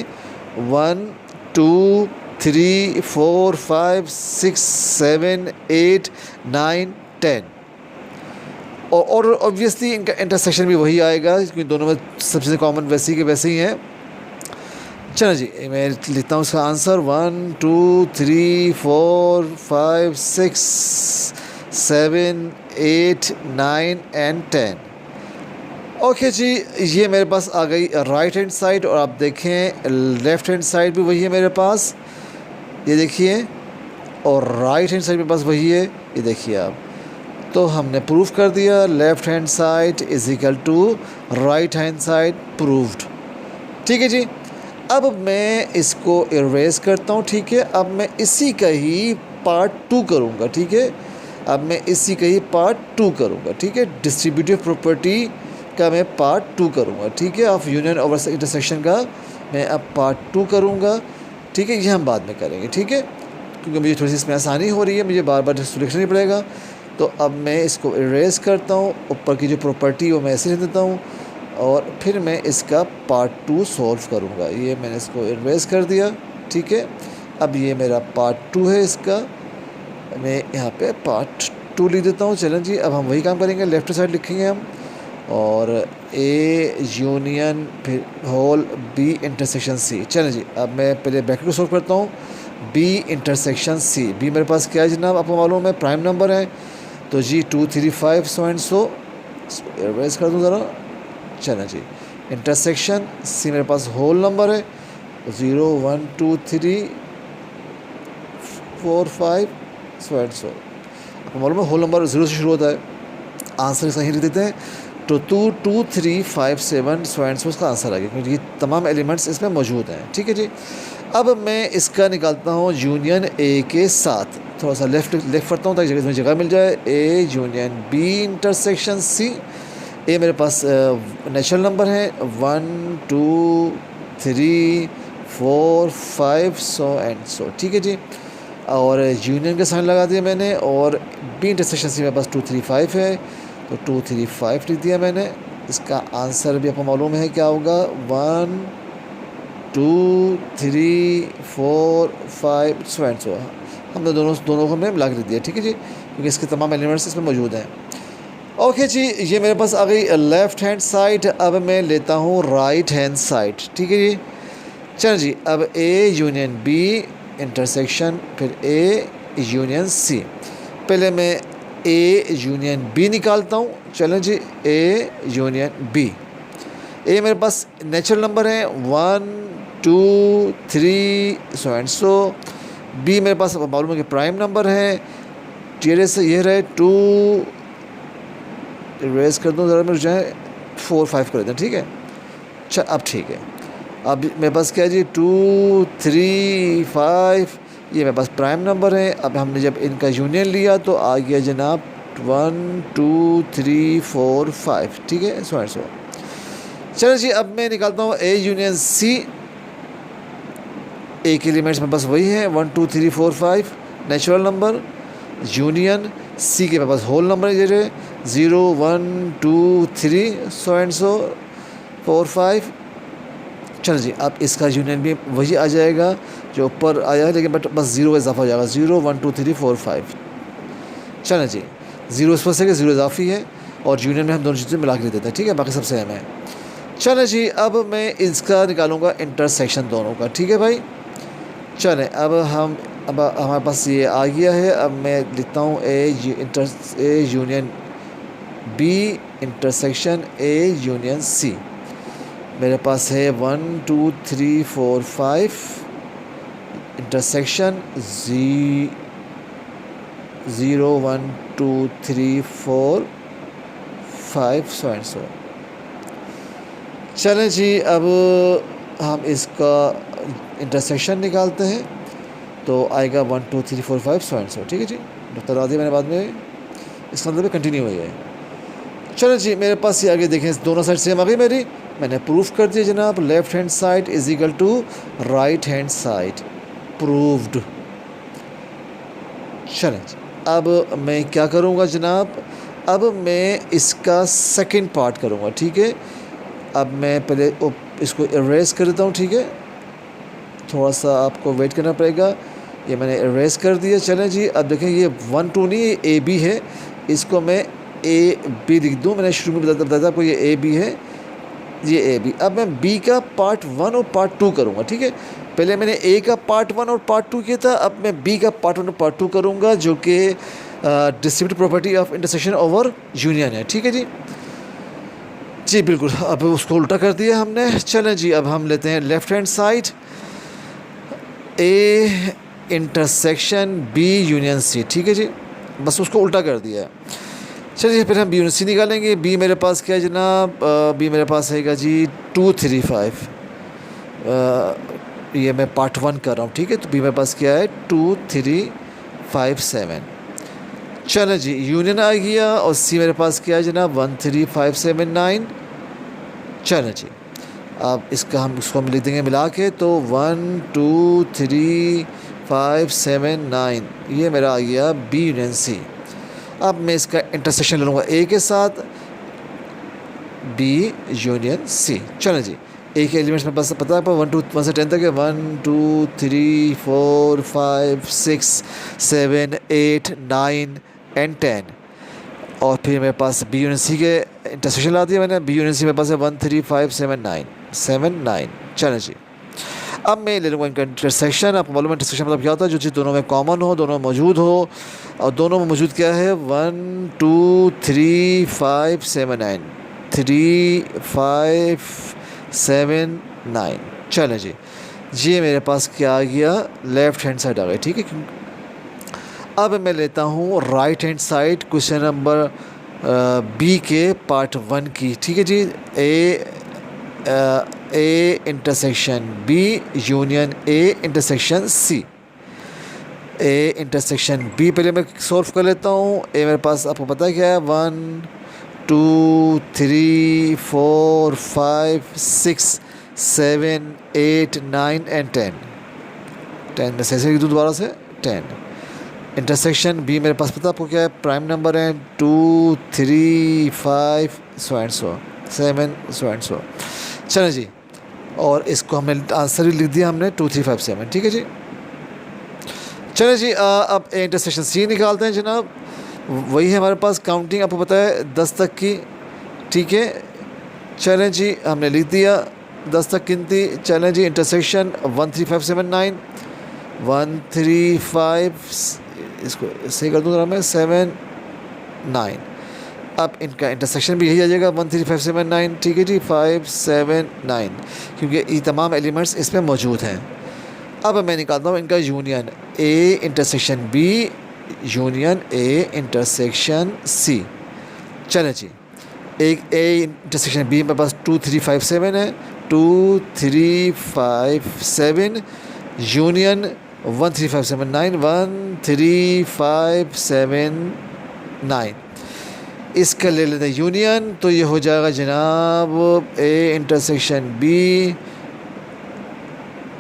1 2 3 4 5 6 7 8 9 10। और ऑब्वियसली इनका इंटरसेक्शन भी वही आएगा क्योंकि दोनों में सबसे कॉमन वैसे के वैसे ही हैं। चलो जी, मैं लिखता हूँ इसका आंसर 1 2 3 4 5 6 7 8 9 एंड 10। ओके जी, ये मेरे पास आ गई राइट हैंड साइड और आप देखें लेफ़्ट हैंड साइड भी वही है मेरे पास, ये देखिए, और राइट हैंड साइड मेरे पास वही है, ये देखिए आप। तो हमने प्रूव कर दिया left hand side is equal to right hand side, proved. ठीक है जी, अब मैं इसको इरेज करता हूँ। ठीक है, अब मैं इसी का ही पार्ट 2 करूँगा। ठीक है, अब मैं इसी का ही पार्ट 2 करूँगा। ठीक है, डिस्ट्रीब्यूटिव प्रॉपर्टी का मैं पार्ट 2 करूँगा। ठीक है, ऑफ यूनियन ओवर इंटरसेक्शन का मैं अब पार्ट 2 करूँगा। ठीक है, ये हम बाद में करेंगे। ठीक है, क्योंकि मुझे थोड़ी सी इसमें आसानी हो रही है, मुझे बार बार लिखना नहीं पड़ेगा। तो अब मैं इसको इरेज करता हूँ, ऊपर की जो प्रॉपर्टी वो मैं ऐसे लिख देता हूँ और फिर मैं इसका पार्ट 2 सॉल्व करूँगा। ये मैंने इसको इरेज कर दिया। ठीक है, अब ये मेरा पार्ट 2 है, इसका मैं यहाँ पे पार्ट 2 लिख देता हूँ। चलें जी, अब हम वही काम करेंगे, लेफ्ट साइड लिखेंगे हम, और ए यूनियन फिर होल बी इंटरसेक्शन सी। चलें जी, अब मैं पहले ब्रैकेट को सॉल्व करता हूँ। बी इंटरसेक्शन सी, बी मेरे पास क्या है जनाब, आपको मालूम है प्राइम नंबर है, तो जी 2 3 5 सो एंड सो, एरवाइज कर दूँ ज़रा। चलें जी, इंटरसेक्शन सी मेरे पास होल नंबर है, 0 1 2 3 4 5 सो एंड सो। आपको मालूम है होल नंबर 0 से शुरू होता है। आंसर सही लिख देते हैं, तो 2 2 3 5 7 सो एंड सो इसका आंसर आ गया, क्योंकि ये तमाम एलिमेंट्स इसमें मौजूद हैं। ठीक है जी, अब मैं इसका निकालता हूँ यूनियन ए के साथ। थोड़ा सा लेफ्ट करता हूँ ताकि इसमें जगह मिल जाए। A union B intersection C. A मेरे पास नेचुरल नंबर है 1 2 3 4 5 सो एंड सो। ठीक है जी, और यूनियन का साइन लगा दिया मैंने, और बी इंटरसेक्शन सी मेरे पास 2 3 5 है, तो 2 3 5 लिख दिया मैंने। इसका आंसर भी आपको मालूम है क्या होगा, 1 2 3 4 5 सो एंड सो। हमने दोनों को मैं मिला के लिख दिया। ठीक है जी, क्योंकि इसके तमाम एलिमेंट्स इसमें मौजूद हैं। ओके जी, ये मेरे पास आ गई लेफ़्ट हैंड साइड। अब मैं लेता हूँ राइट हैंड साइड। ठीक है जी, चलो जी, अब ए यूनियन बी इंटरसेक्शन फिर ए यूनियन सी। पहले मैं ए यूनियन बी निकालता हूँ। चलो जी, ए यूनियन बी। ए मेरे पास नेचुरल नंबर है 1 2 3 सो एंड सो। बी मेरे पास मालूम है कि प्राइम नंबर है, टीयर से ये रहे 2, इरेज कर दूँ ज़रा, मेरे जाए 4 5 कर दें। ठीक है, अच्छा अब ठीक है। अब मेरे पास क्या है जी 2 3 5, ये मेरे पास प्राइम नंबर है। अब हमने जब इनका यूनियन लिया तो आ गया जनाब 1 2 3 4 5। ठीक है, सो एंड सो। चलो जी, अब मैं निकालता हूँ ए यूनियन सी। ए के एलिमेंट्स मेरे पास वही है 1 2 3 4 5 नेचुरल नंबर, यूनियन सी के मेरे पास होल नंबर है जैसे 0 1 2 3 सो एंड सो 4 5। चलो जी, अब इसका यूनियन भी वही आ जाएगा जो ऊपर आया है, लेकिन बट बस 0 का इजाफा हो जाएगा, 0 1 2 3 4 5। चलो जी, 0 इस पर से 0 इजाफी है, और यूनियन में हम दोनों चीज़ें मिला के देते हैं। ठीक है, बाकी सब सेम है। चलो जी, अब मैं इसका निकालूंगा इंटरसेक्शन दोनों का। ठीक है भाई, चलें अब हमारे पास ये आ गया है। अब मैं लिखता हूँ A union B intersection A union C. मेरे पास है 1 2 3 4 5 इंटरसेक्शन 0 1 2 3 4 5 सो एंड सो। चलें जी, अब हम इसका इंटरसेक्शन निकालते हैं, तो आएगा 1 2 3 4 5 सो एंड सो। ठीक है जी, बता दिया मैंने बाद में, इसका मतलब कंटिन्यू हुई है। चलो जी, मेरे पास ये आगे देखें, दोनों साइड सेम आ गई मेरी। मैंने प्रूफ कर दिया जनाब, left hand side is equal to right hand side, proved. चलें जी, अब मैं क्या करूँगा जनाब, अब मैं इसका सेकंड पार्ट करूँगा। ठीक है, अब मैं पहले इसको इरेज कर देता हूँ। ठीक है, थोड़ा सा आपको वेट करना पड़ेगा। ये मैंने इरेज कर दिया। चलें जी, अब देखें ये 1 2 नहीं, ये ए बी है, इसको मैं ए बी लिख दूँ। मैंने शुरू में बताया था आपको ये ए बी है, ये ए बी। अब मैं बी का पार्ट 1 और पार्ट 2 करूँगा, ठीक है। पहले मैंने ए का पार्ट 1 और पार्ट 2 किया था, अब मैं बी का पार्ट 1 और पार्ट 2 करूँगा, जो कि distributive property of intersection over union है, ठीक है जी। जी बिल्कुल, अब उसको उल्टा कर दिया हमने। चलें जी, अब हम लेते हैं left hand side, A intersection B union C, ठीक है जी। बस उसको उल्टा कर दिया है। चलिए फिर हम बी यूनियन सी निकालेंगे। बी मेरे पास क्या है जनाब, बी मेरे पास है जी 2 3 5। ये मैं पार्ट 1 कर रहा हूँ, ठीक है। तो बी मेरे पास क्या है 2 3 5 7। चलें जी, यूनियन आ गया। और सी मेरे पास क्या है जनाब 1 3 5 7 9। चलें जी, अब इसको हम लिख देंगे मिला के, तो 1 2 3 5 7 9, ये मेरा आ गया बी यूनियन सी। अब मैं इसका इंटरसेक्शन ले लूँगा ए के साथ, बी यूनियन सी। चलें जी, ए के एलिमेंट्स में बस पता है आपको 1 से 10 तक है, 1 2 3 4 5 6 7 8 9 एंड 10। और फिर मेरे पास बी यूनियन सी के इंटरसेक्शन ला दिया मैंने। बी यूनियन सी मेरे पास है 1 3 5 7 9। चलें जी, अब मैं ले लूँगा इनका इंटरसेक्शन। आपको मालूम है इंटरसेक्शन मतलब क्या होता है, जो चीज़ दोनों में कॉमन हो, दोनों में मौजूद हो। और दोनों में मौजूद क्या है 1 2 3 5 7 9, 3 5 7 9। चलें जी, ये मेरे पास क्या आ गया, लेफ़्ट हैंड साइड आ गई, ठीक है। अब मैं लेता हूँ right hand side, question number B के पार्ट 1 की, ठीक है जी। A intersection B union A intersection C. A intersection B पहले मैं सॉल्व कर लेता हूँ। ए मेरे पास आपको पता है क्या है 1 2 3 4 5 6 7 8 9 एंड 10 में से दूँ दोबारा से 10। इंटरसेक्शन बी मेरे पास पता आपको क्या है, प्राइम नंबर है 2 3 5 सो एंड सो 7 सो एंड सो। चलें जी, और इसको हमने आंसर भी लिख दिया हमने 2 3 5 7, ठीक है जी। चलें जी, अब ए इंटरसेक्शन सी निकालते हैं जनाब। वही है हमारे पास काउंटिंग, आपको पता है 10 तक की, ठीक है। चलें जी, हमने लिख दिया 10 तक गिनती। चलें जी, इंटरसेक्शन 1 3 5 7 9, 1 3 5, इसको सही कर दूँ मैं 7 9। अब इनका इंटरसेक्शन भी यही आ जाएगा 1 3 5 7 9, ठीक है जी, 5 7 9, क्योंकि ये तमाम एलिमेंट्स इसमें मौजूद हैं। अब मैं निकालता हूँ इनका union, A intersection B union A intersection C. चलें जी, एक ए इंटरसेक्शन बी मेरे पास 2 3 5 7 है, 2 3 5 7 यूनियन 1 3 5 7 9, 1 3 5 7 9। इसका ले लेते हैं यूनियन, तो ये हो जाएगा जनाब A intersection B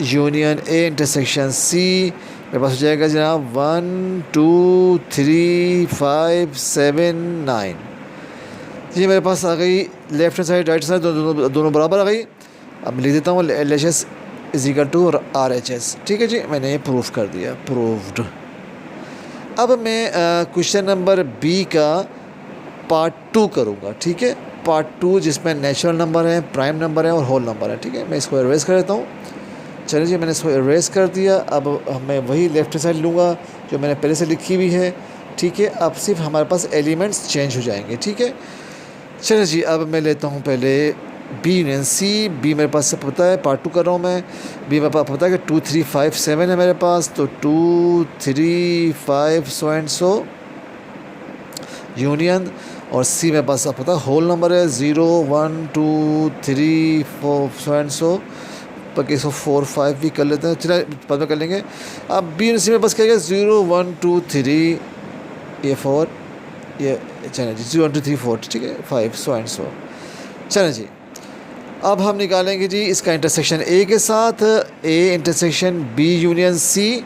union A intersection C. मेरे पास हो जाएगा जनाब 1 2 3 5 7 9। ये मेरे पास आ गई left hand side right side दोनों बराबर आ गई। अब लिख देता हूँ LHS is equal to RHS, ठीक है जी। मैंने ये प्रूफ कर दिया, प्रूव्ड। अब मैं क्वेश्चन नंबर बी का पार्ट 2 करूँगा, ठीक है। पार्ट 2 जिसमें नेचुरल नंबर है, प्राइम नंबर है और होल नंबर है, ठीक है। मैं इसको इरेज कर देता हूँ। चलिए जी, मैंने इसको इरेज कर दिया। अब मैं वही लेफ्ट साइड लूँगा जो मैंने पहले से लिखी हुई है, ठीक है। अब सिर्फ हमारे पास एलिमेंट्स चेंज हो जाएंगे, ठीक है। चलिए जी, अब मैं लेता हूँ पहले बी यूनियन सी। बी मेरे पास से पता है, पार्ट 2 कर रहा हूँ मैं। बी मेरे पास पता है कि 2 3 5 7 है मेरे पास, तो 2 3 5 सो एंड सो यूनियन। और सी मेरे पास आप पता है होल नंबर है 0 1 2 3 4 सो एंड सो, बाकी इसको 4 5 भी कर लेते हैं, चलिए बाद में कर लेंगे। अब बी यूनियन सी मेरे पास क्या है 0 1 2 3 ये 4 ये, चलिए जी 0 1 2 3 4, ठीक है, 5 सो एंड सो। चलें जी, अब हम निकालेंगे जी इसका इंटरसेक्शन ए के साथ, A intersection B union C.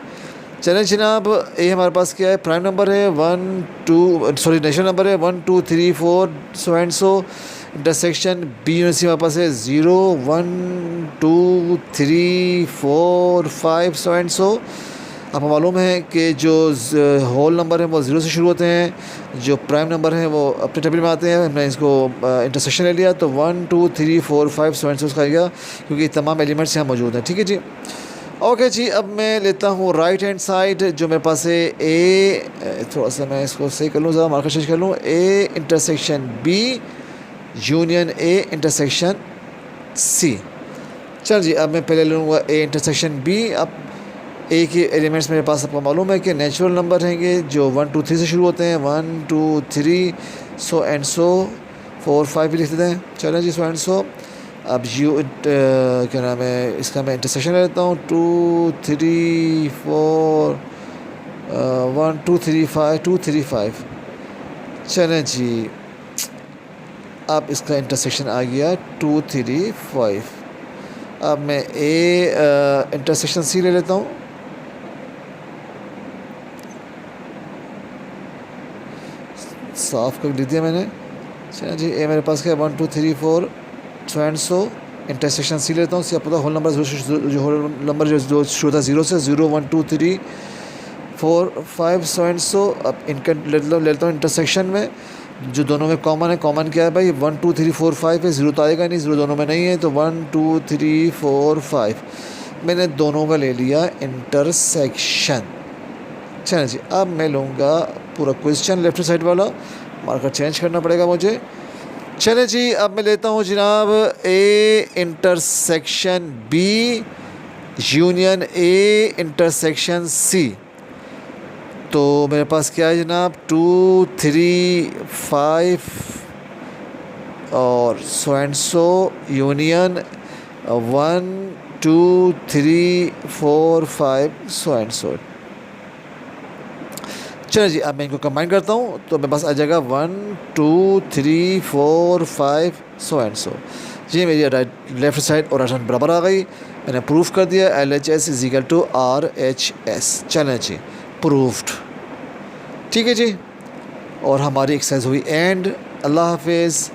चलें जनाब, ए हमारे पास क्या है, प्राइम नंबर है 1 2 सॉरी नेचुरल नंबर है 1 2 3 4 so and so. Intersection B union C हमारे पास है 0 1 2 3 4 5 सो एंड सो। आपको मालूम है कि जो होल नंबर हैं वो ज़ीरो से शुरू होते हैं, जो प्राइम नंबर हैं वो अपने टेबल में आते हैं। हमने इसको इंटरसेक्शन ले लिया तो 1 2 3 4 5 सो एंड सो उसका आएगा, क्योंकि तमाम एलिमेंट्स यहाँ मौजूद हैं। ठीक है जी, ओके जी। अब मैं लेता हूँ राइट हैंड साइड, जो मेरे पास है ए, थोड़ा सा मैं इसको सही कर लूँ, ज़रा मार्कर चेंज कर लूँ, A intersection B union A intersection C. चल जी, अब मैं पहले लूँगा ए इंटरसेक्शन बी। अब ए के एलिमेंट्स मेरे पास आपको मालूम है कि नेचुरल नंबर रहेंगे जो 1 2 3 से शुरू होते हैं, 1 2 3 सो एंड सो, 4 5 भी लिख देते हैं। चलें जी, सो एंड सो। अब क्या नाम है इसका, मैं इंटरसेक्शन लेता हूँ 2 3 4 1 2 3 5 2 3 5। चलें जी, अब इसका इंटरसेक्शन आ गया 2 3 5। अब मैं ए इंटरसेक्शन सी ले लेता हूँ। साफ कर दिया मैंने। चलिए जी, ए मेरे पास क्या है 1 2 3 4 so and so. Intersection C लेता हूँ, सी आपको होल नंबर जो होल नंबर जो शुरू था 0 से, 0 1 2 3 4 5 सो एंड सो। अब इनका लेता हूँ इंटरसेक्शन में, जो दोनों में कॉमन है। कॉमन क्या है भाई, 1 2 3 4 5 है, 0 तो आएगा नहीं, 0 दोनों में नहीं है, तो 1 2 3 4 5 मैंने दोनों का ले लिया इंटरसेक्शन। चलिए जी, अब मैं लूँगा पूरा क्वेश्चन लेफ्ट साइड वाला, मार्कर चेंज करना पड़ेगा मुझे। चले जी, अब मैं लेता हूँ जनाब A intersection B union A intersection C. तो मेरे पास क्या है जनाब 2 3 5 और सो and so union 1 2 3 4 5 so and सो। चलिए जी, अब मैं इनको कंबाइन करता हूँ तो मेरे पास आ जाएगा 1 2 3 4 5 सो एंड सो। जी, मेरी राइट लेफ्ट साइड और राइट हैंड बराबर आ गई। मैंने प्रूफ कर दिया LHS is equal to RHS। चलें जी, प्रूफ्ड। ठीक है जी, और हमारी एक्सरसाइज हुई एंड। अल्लाह हाफिज़।